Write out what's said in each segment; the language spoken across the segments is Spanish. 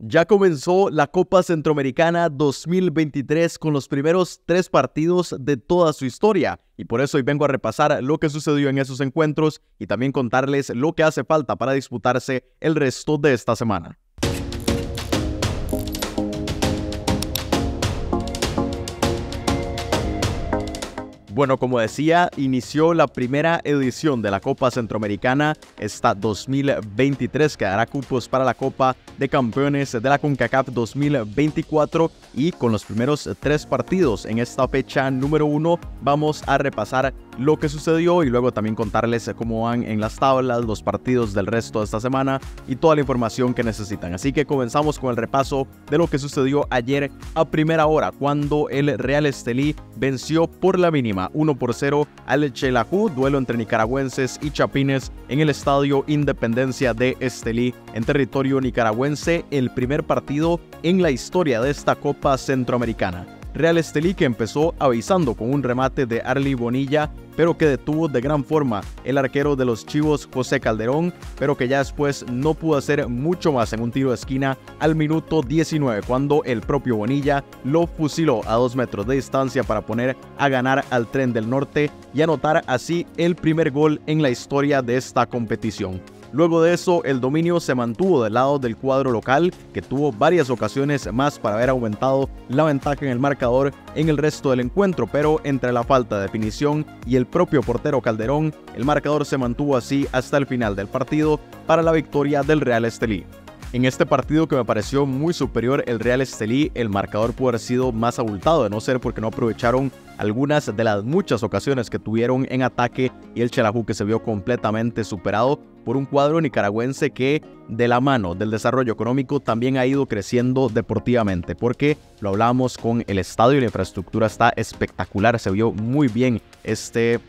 Ya comenzó la Copa Centroamericana 2023 con los primeros 3 partidos de toda su historia y por eso hoy vengo a repasar lo que sucedió en esos encuentros y también contarles lo que hace falta para disputarse el resto de esta semana. Bueno, como decía, inició la primera edición de la Copa Centroamericana, esta 2023, que dará cupos para la Copa de Campeones de la CONCACAF 2024 y con los primeros 3 partidos en esta fecha número 1 vamos a repasar lo que sucedió y luego también contarles cómo van en las tablas los partidos del resto de esta semana y toda la información que necesitan. Así que comenzamos con el repaso de lo que sucedió ayer a primera hora cuando el Real Estelí venció por la mínima 1-0 al Xelajú, duelo entre nicaragüenses y chapines en el Estadio Independencia de Estelí en territorio nicaragüense, el primer partido en la historia de esta Copa Centroamericana. Real Estelí que empezó avisando con un remate de Arly Bonilla, pero que detuvo de gran forma el arquero de los Chivos José Calderón, pero que ya después no pudo hacer mucho más en un tiro de esquina al minuto 19 cuando el propio Bonilla lo fusiló a 2 metros de distancia para poner a ganar al Tren del Norte y anotar así el primer gol en la historia de esta competición. Luego de eso, el dominio se mantuvo del lado del cuadro local, que tuvo varias ocasiones más para haber aumentado la ventaja en el marcador en el resto del encuentro, pero entre la falta de definición y el propio portero Calderón, el marcador se mantuvo así hasta el final del partido para la victoria del Real Estelí. En este partido que me pareció muy superior el Real Estelí, el marcador pudo haber sido más abultado, de no ser porque no aprovecharon algunas de las muchas ocasiones que tuvieron en ataque y el Xelajú que se vio completamente superado por un cuadro nicaragüense que de la mano del desarrollo económico también ha ido creciendo deportivamente, porque lo hablábamos con el estadio y la infraestructura está espectacular, se vio muy bien este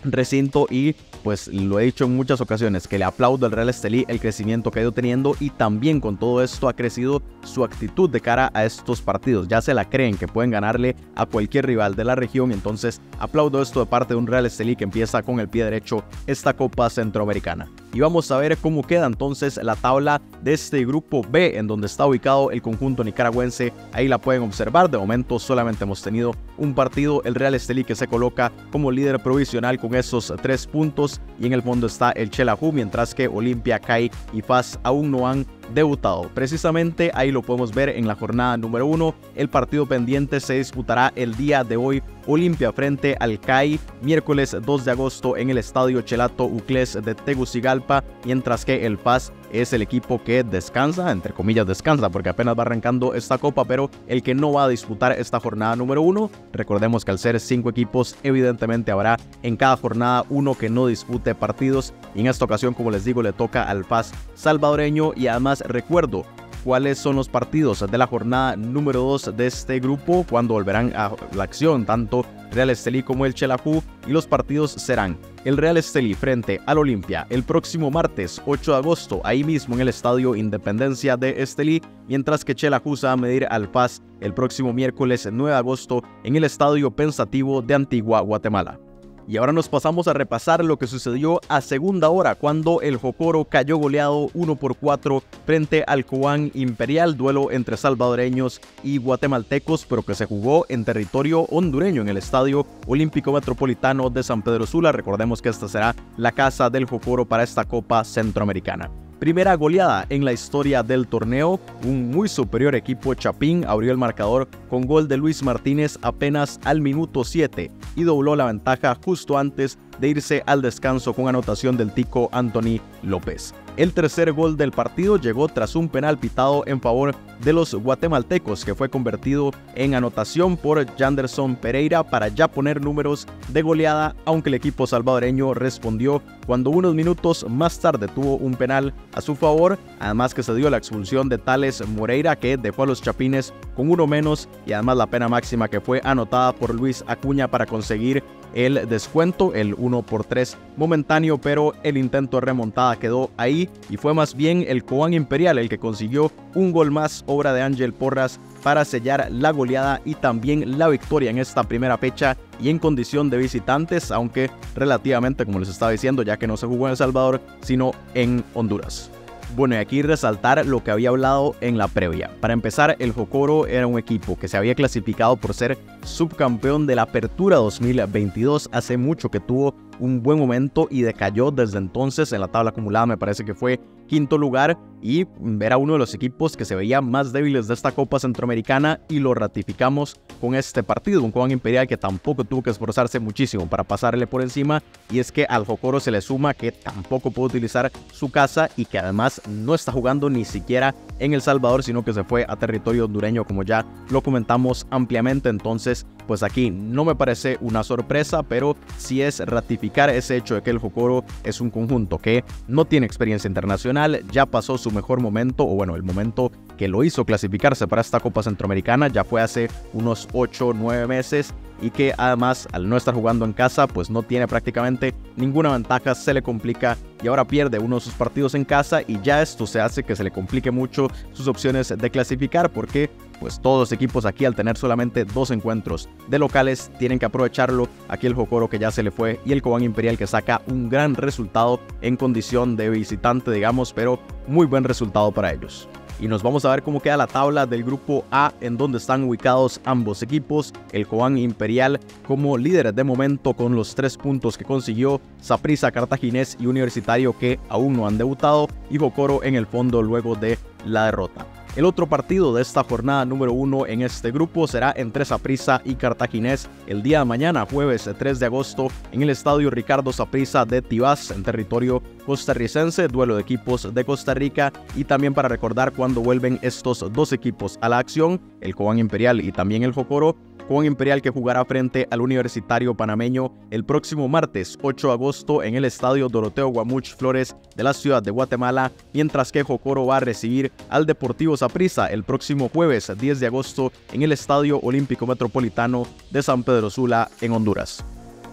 recinto y pues lo he dicho en muchas ocasiones que le aplaudo al Real Estelí el crecimiento que ha ido teniendo y también con todo esto ha crecido su actitud de cara a estos partidos. Ya se la creen que pueden ganarle a cualquier rival de la región, entonces aplaudo esto de parte de un Real Estelí que empieza con el pie derecho esta Copa Centroamericana. Y vamos a ver cómo queda entonces la tabla de este grupo B en donde está ubicado el conjunto nicaragüense. Ahí la pueden observar, de momento solamente hemos tenido un partido, el Real Estelí que se coloca como líder provisional con esos 3 puntos y en el fondo está el Xelajú, mientras que Olimpia, CAI y FAS aún no han debutado. Precisamente ahí lo podemos ver en la jornada número 1. El partido pendiente se disputará el día de hoy. Olimpia frente al CAI, miércoles 2 de agosto en el Estadio Chelato Uclés de Tegucigalpa, mientras que el FAS es el equipo que descansa, entre comillas descansa, porque apenas va arrancando esta copa, pero el que no va a disputar esta jornada número 1. Recordemos que al ser 5 equipos, evidentemente habrá en cada jornada uno que no dispute partidos, y en esta ocasión, como les digo, le toca al FAS salvadoreño. Y además recuerdo cuáles son los partidos de la jornada número 2 de este grupo, cuando volverán a la acción tanto Real Estelí como el Xelajú, y los partidos serán el Real Estelí frente al Olimpia el próximo martes 8 de agosto, ahí mismo en el Estadio Independencia de Estelí, mientras que Xelajú se va a medir al FAS el próximo miércoles 9 de agosto en el Estadio Pensativo de Antigua, Guatemala. Y ahora nos pasamos a repasar lo que sucedió a segunda hora cuando el Jocoro cayó goleado 1-4 frente al Cobán Imperial, duelo entre salvadoreños y guatemaltecos, pero que se jugó en territorio hondureño en el Estadio Olímpico Metropolitano de San Pedro Sula. Recordemos que esta será la casa del Jocoro para esta Copa Centroamericana. Primera goleada en la historia del torneo, un muy superior equipo Chapín abrió el marcador con gol de Luis Martínez apenas al minuto 7 y dobló la ventaja justo antes de irse al descanso con anotación del tico Anthony López. El tercer gol del partido llegó tras un penal pitado en favor de los guatemaltecos, que fue convertido en anotación por Janderson Pereira para ya poner números de goleada, aunque el equipo salvadoreño respondió cuando unos minutos más tarde tuvo un penal a su favor, además que se dio la expulsión de Tales Moreira, que dejó a los chapines con uno menos, y además la pena máxima que fue anotada por Luis Acuña para conseguir el descuento, el 1-3 momentáneo, pero el intento de remontada quedó ahí y fue más bien el Cobán Imperial el que consiguió un gol más, obra de Ángel Porras, para sellar la goleada y también la victoria en esta primera fecha y en condición de visitantes, aunque relativamente, como les estaba diciendo, ya que no se jugó en El Salvador, sino en Honduras. Bueno, y aquí resaltar lo que había hablado en la previa. Para empezar, el Jocoro era un equipo que se había clasificado por ser subcampeón de la Apertura 2022. Hace mucho que tuvo un buen momento y decayó desde entonces en la tabla acumulada. Me parece que fue quinto lugar y era uno de los equipos que se veía más débiles de esta Copa Centroamericana, y lo ratificamos con este partido. Un Cobán Imperial que tampoco tuvo que esforzarse muchísimo para pasarle por encima, y es que al Jocoro se le suma que tampoco puede utilizar su casa y que además no está jugando ni siquiera en El Salvador, sino que se fue a territorio hondureño, como ya lo comentamos ampliamente. Entonces, pues aquí no me parece una sorpresa, pero sí es ratificar ese hecho de que el Jocoro es un conjunto que no tiene experiencia internacional, ya pasó su mejor momento, o bueno, el momento que lo hizo clasificarse para esta Copa Centroamericana ya fue hace unos 8 o 9 meses, y que además al no estar jugando en casa pues no tiene prácticamente ninguna ventaja, se le complica y ahora pierde uno de sus partidos en casa, y ya esto se hace que se le complique mucho sus opciones de clasificar, porque pues todos los equipos aquí, al tener solamente 2 encuentros de locales, tienen que aprovecharlo. Aquí el Jocoro que ya se le fue, y el Cobán Imperial que saca un gran resultado en condición de visitante, digamos, pero muy buen resultado para ellos. Y nos vamos a ver cómo queda la tabla del grupo A, en donde están ubicados ambos equipos. El Cobán Imperial como líder de momento con los 3 puntos que consiguió, Saprissa, Cartaginés y Universitario que aún no han debutado, y Jocoro en el fondo luego de la derrota. El otro partido de esta jornada número 1 en este grupo será entre Saprissa y Cartaginés el día de mañana, jueves 3 de agosto, en el estadio Ricardo Saprissa de Tibás, en territorio costarricense, duelo de equipos de Costa Rica. Y también para recordar cuándo vuelven estos 2 equipos a la acción, el Cobán Imperial y también el Jocoro. Cobán Imperial que jugará frente al Universitario Panameño el próximo martes 8 de agosto en el estadio Doroteo Guamuch Flores de la ciudad de Guatemala, mientras que Jocoro va a recibir al Deportivo Saprissa el próximo jueves 10 de agosto en el Estadio Olímpico Metropolitano de San Pedro Sula en Honduras.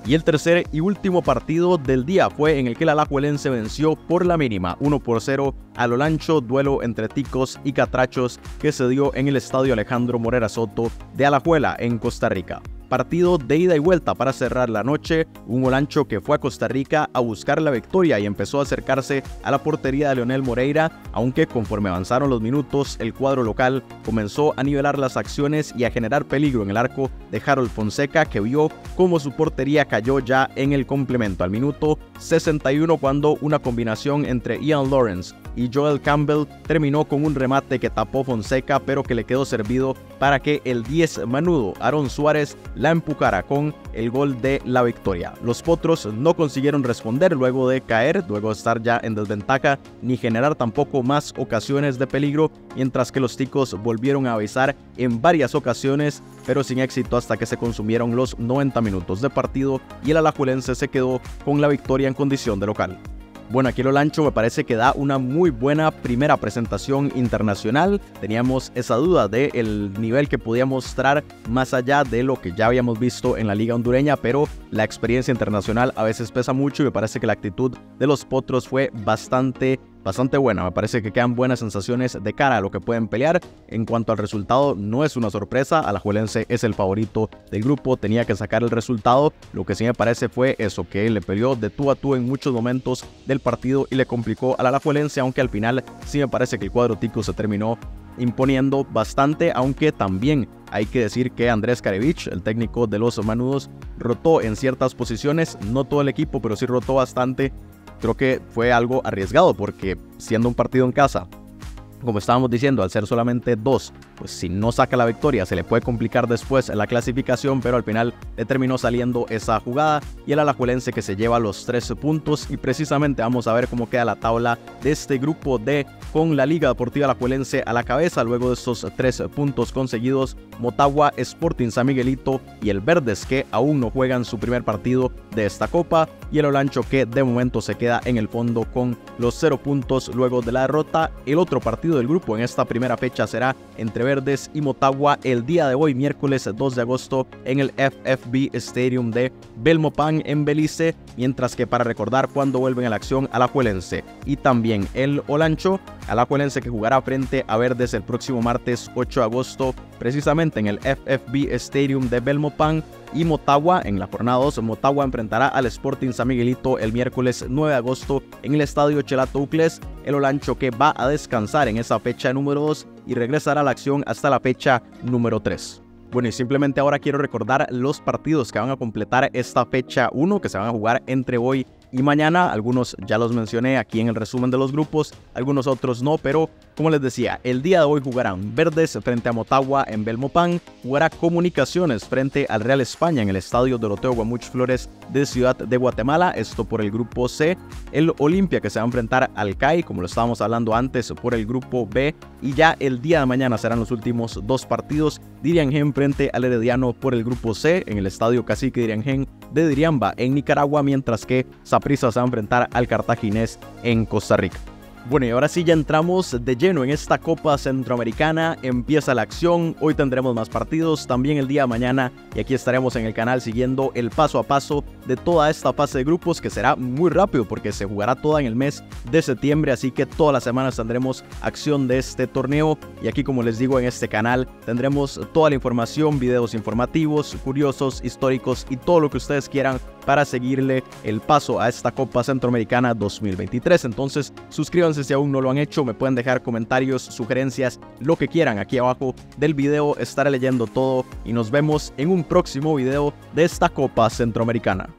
Y el tercer y último partido del día fue en el que el alajuelense venció por la mínima 1-0 al Olancho, duelo entre ticos y catrachos que se dio en el estadio Alejandro Morera Soto de Alajuela en Costa Rica. Partido de ida y vuelta para cerrar la noche, un Olancho que fue a Costa Rica a buscar la victoria y empezó a acercarse a la portería de Leonel Moreira, aunque conforme avanzaron los minutos el cuadro local comenzó a nivelar las acciones y a generar peligro en el arco de Harold Fonseca, que vio cómo su portería cayó ya en el complemento al minuto 61, cuando una combinación entre Ian Lawrence y Joel Campbell terminó con un remate que tapó Fonseca, pero que le quedó servido para que el 10 manudo Aaron Suárez la empujara con el gol de la victoria. Los potros no consiguieron responder luego de caer, luego de estar ya en desventaja, ni generar tampoco más ocasiones de peligro, mientras que los ticos volvieron a avisar en varias ocasiones, pero sin éxito hasta que se consumieron los 90 minutos de partido y el alajuelense se quedó con la victoria en condición de local. Bueno, aquí el Olancho me parece que da una muy buena primera presentación internacional. Teníamos esa duda del nivel que podía mostrar más allá de lo que ya habíamos visto en la liga hondureña, pero la experiencia internacional a veces pesa mucho y me parece que la actitud de los potros fue bastante buena. Me parece que quedan buenas sensaciones de cara a lo que pueden pelear. En cuanto al resultado, no es una sorpresa, alajuelense es el favorito del grupo, tenía que sacar el resultado. Lo que sí me parece fue eso, que le peleó de tú a tú en muchos momentos del partido y le complicó al alajuelense, aunque al final sí me parece que el cuadro tico se terminó imponiendo bastante, aunque también hay que decir que Andrés Karevich, el técnico de los manudos, rotó en ciertas posiciones, no todo el equipo, pero sí rotó bastante. Creo que fue algo arriesgado porque siendo un partido en casa, como estábamos diciendo, al ser solamente 2, pues si no saca la victoria se le puede complicar después la clasificación, pero al final le terminó saliendo esa jugada y el alajuelense que se lleva los 13 puntos. Y precisamente vamos a ver cómo queda la tabla de este grupo D, con la Liga Deportiva Alajuelense a la cabeza luego de estos 3 puntos conseguidos. Motagua, Sporting San Miguelito y el Verdes, que aún no juegan su primer partido de esta copa, y el Olancho que de momento se queda en el fondo con los 0 puntos luego de la derrota. El otro partido del grupo en esta primera fecha será entre Verdes y Motagua el día de hoy, miércoles 2 de agosto, en el FFB Stadium de Belmopan en Belice, mientras que para recordar cuándo vuelven a la acción alajuelense y también el Olancho, alajuelense que jugará frente a Verdes el próximo martes 8 de agosto, precisamente en el FFB Stadium de Belmopan, y Motagua en la jornada 2. Motagua enfrentará al Sporting San Miguelito el miércoles 9 de agosto en el estadio Chelato Ucles. El Olancho que va a descansar en esa fecha número 2 y regresará a la acción hasta la fecha número 3. Bueno, y simplemente ahora quiero recordar los partidos que van a completar esta fecha 1, que se van a jugar entre hoy y mañana. Algunos ya los mencioné aquí en el resumen de los grupos, algunos otros no, pero como les decía, el día de hoy jugarán Verdes frente a Motagua en Belmopán, jugará Comunicaciones frente al Real España en el estadio Doroteo Guamuch Flores de Ciudad de Guatemala, esto por el grupo C. El Olimpia que se va a enfrentar al CAI, como lo estábamos hablando antes, por el grupo B, y ya el día de mañana serán los últimos 2 partidos. Diriangén frente al Herediano por el grupo C en el estadio Cacique Diriangén de Diriamba en Nicaragua, mientras que Saprissa se va a enfrentar al Cartaginés en Costa Rica. Bueno, y ahora sí ya entramos de lleno en esta Copa Centroamericana, empieza la acción, hoy tendremos más partidos, también el día de mañana, y aquí estaremos en el canal siguiendo el paso a paso de toda esta fase de grupos, que será muy rápido porque se jugará toda en el mes de septiembre, así que todas las semanas tendremos acción de este torneo, y aquí, como les digo, en este canal tendremos toda la información, videos informativos, curiosos, históricos y todo lo que ustedes quieran para seguirle el paso a esta Copa Centroamericana 2023. Entonces, suscríbanse si aún no lo han hecho, me pueden dejar comentarios, sugerencias, lo que quieran aquí abajo del video, estaré leyendo todo y nos vemos en un próximo video de esta Copa Centroamericana.